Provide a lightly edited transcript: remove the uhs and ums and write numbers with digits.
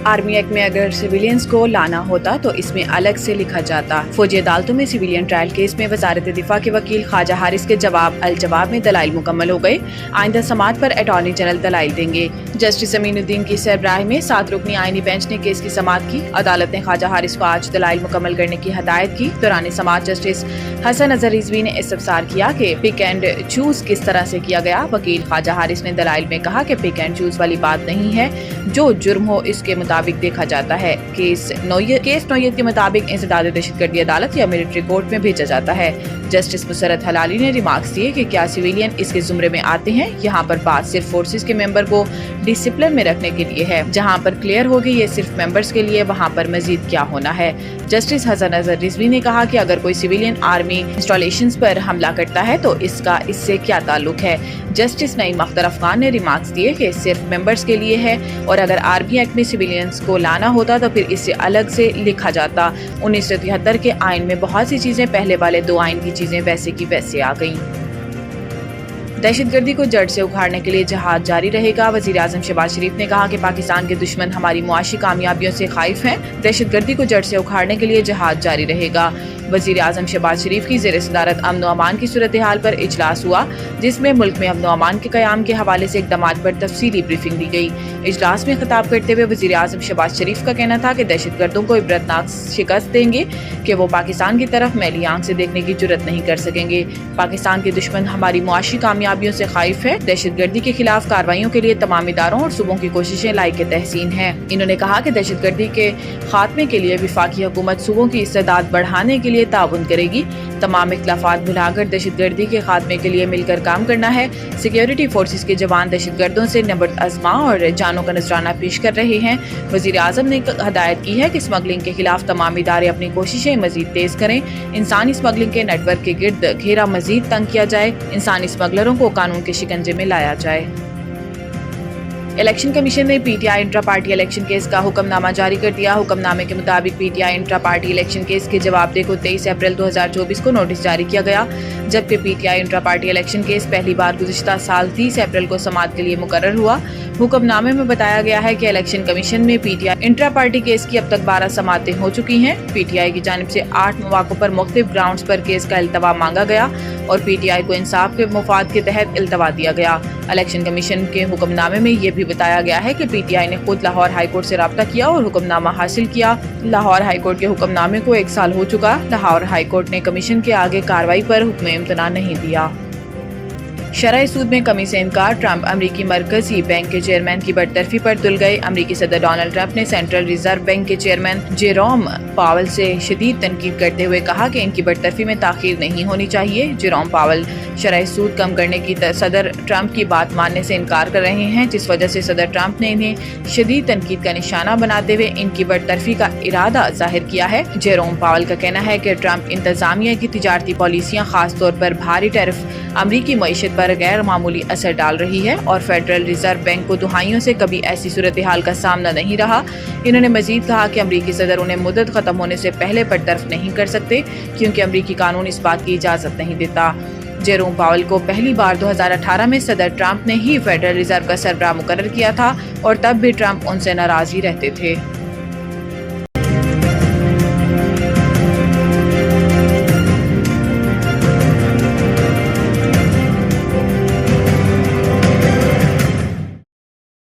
Army act में अगर civilians को लाना होता तो इसमें अलग से लिखा जाता। फौजी अदालतों में सिविलियन ट्रायल केस में वजारत दिफा के वकील ख्वाजा हारिस के जवाब में दलाइल मुकम्मल हो गए। आइंदा समाअत पर अटॉर्नी जनरल दलाइल देंगे। जस्टिस अमीनुद्दीन की सरबराही में 7 रुकनी आईनी बेंच ने केस की समाअत की। अदालत ने ख्वाजा हारिस को आज दलाइल मुकम्मल करने की हदायत की। दौरान समाअत जस्टिस हसन अजहर रिजवी ने इस्तफसार किया कि पिक एंड चूज किस तरह से किया गया। वकील ख्वाजा हारिस ने दलाइल में कहा कि पिक एंड चूज वाली बात नहीं है, जो जुर्म हो इसके मुताबिक देखा जाता है। केस नौयत के मुताबिक इंसदाद दहशतगर्दी अदालत या मिलिट्री कोर्ट में भेजा जाता है। जस्टिस मुसरत हलाली ने रिमार्क्स दिए कि क्या सिविलियन इसके जुमरे में आते हैं। यहाँ पर बात सिर्फ फोर्सेस के मेंबर को डिसिप्लिन में रखने के लिए है। जहाँ पर क्लियर होगी ये सिर्फ मेंबर्स के लिए, वहाँ पर मजीद क्या होना है। जस्टिस हसन अजहर रिजवी ने कहा कि अगर कोई सिविलियन आर्मी इंस्टॉलेशंस पर हमला करता है तो इसका इससे क्या ताल्लुक है। जस्टिस नईम अख्तर अफगान ने रिमार्क्स दिए कि सिर्फ मेंबर्स के लिए है और अगर आर्मी एक्ट में सिविलियंस को लाना होता तो फिर इससे अलग से लिखा जाता। 1973 के आइन में बहुत सी चीजें पहले वाले 2 आइन की चीजें वैसे की वैसे आ गईं। दहशतगर्दी को जड़ से उखाड़ने के लिए जहाद जारी रहेगा। वजीर आजम शहबाज शरीफ ने कहा कि पाकिस्तान के दुश्मन हमारी मुआशी कामयाबियों से खाइफ हैं। दहशतगर्दी को जड़ से उखाड़ने के लिए जहाद जारी रहेगा। वजीर आजम शहबाज शरीफ की ज़ेर सदारत अमन व अमान की सूरत हाल पर इजलास हुआ, जिसमें मुल्क में अमन व अमान के क़याम के हवाले से इक़दामात पर तफसीली ब्रीफिंग दी गई। इजलास में खिताब करते हुए वजीर आजम शहबाज शरीफ का कहना था कि दहशतगर्दों को इबरतनाक शिकस्त देंगे कि वो पाकिस्तान की तरफ मैली आंख से देखने की जुर्रत नहीं कर सकेंगे। पाकिस्तान के दुश्मन हमारी मुआशी कामयाबियों से खाइफ है। दहशतगर्दी के खिलाफ कार्रवाइयों के लिए तमाम इदारों और सूबों की कोशिशें लायक तहसीन है। इन्होंने कहा कि दहशतगर्दी के खात्मे के लिए वफाकी हुकूमत सूबों की इस्तेदाद बढ़ाने के लिए ताउन करेगी। तमाम इख्तलाफात भुलाकर दहशतगर्दी के खात्मे के लिए मिलकर काम करना है। सिक्योरिटी फोर्सेस के जवान दहशतगर्दों से नबर्द अज़मा और जानों का नजराना पेश कर रहे हैं। वजीर आजम ने हदायत की है कि स्मगलिंग के खिलाफ तमाम इदारे अपनी कोशिशें मजीद तेज करें। इंसानी स्मगलिंग के नेटवर्क के गिर्द घेरा मजीद तंग किया जाए। इंसानी स्मगलरों को कानून के शिकंजे में लाया जाए। इलेक्शन कमीशन ने PTI intra party election case का हुक्मनामा जारी कर दिया। हुक्मनामे के मुताबिक PTI intra party election case के जवाबदेह को 23 अप्रैल 2024 को नोटिस जारी किया गया, जबकि PTI intra party election case पहली बार गुज़िश्ता साल 30 अप्रैल को समाअत के लिए मुकर्रर हुआ। हुक्मनामे में बताया गया है कि इलेक्शन कमीशन में पीटीआई इंट्रा पार्टी केस की अब तक 12 समाअतें हो चुकी हैं। पीटीआई की जानिब से 8 मौक़ों पर मुख्तलिफ ग्राउंड्स पर केस का इल्तवा मांगा गया और पीटीआई को इंसाफ के मुफाद के तहत इल्तवा दिया गया। इलेक्शन कमीशन के हुक्मनामे में यह भी बताया गया है कि पीटीआई ने खुद लाहौर हाई कोर्ट से राब्ता किया और हुक्मनामा हासिल किया। लाहौर हाई कोर्ट के हुक्मनामे को 1 साल हो चुका। लाहौर हाई कोर्ट ने कमीशन के आगे कार्रवाई पर हुक्म इम्तना नहीं दिया। शरह सूद में कमी से इनकार। ट्रंप अमरीकी मरकजी बैंक के चेयरमैन की बरतरफी पर तुल गए। अमरीकी सदर डोनाल्ड ट्रंप ने सेंट्रल रिजर्व बैंक के चेयरमैन जेरोम पावल से शदीद तनकीद करते हुए कहा कि इनकी बरतरफी में ताखीर नहीं होनी चाहिए। जेरोम पावल शरह सूद कम करने की सदर ट्रंप की बात मानने से इनकार कर रहे हैं, जिस वजह से सदर ट्रंप ने इन्हें शदीद तनकीद का निशाना बनाते हुए इनकी बरतरफी का इरादा जाहिर किया है। जेरोम पावल का कहना है कि ट्रंप इंतजामिया की तिजारती पॉलिसियाँ खास तौर पर भारी टैरिफ अमरीकी मईशत पर गैर मामूली असर डाल रही है और फेडरल रिजर्व बैंक को दुहाइयों से कभी ऐसी सूरत हाल का सामना नहीं रहा। इन्होंने मजीद कहा कि अमरीकी सदर उन्हें मुद्दत खत्म होने से पहले बरतरफ नहीं कर सकते, क्योंकि अमरीकी कानून इस बात की इजाजत नहीं देता। जेरोम पावल को पहली बार 2018 में सदर ट्रंप ने ही फेडरल रिजर्व का सरबराह मुकर्रर किया था और तब भी ट्रंप उनसे नाराज ही रहते थे।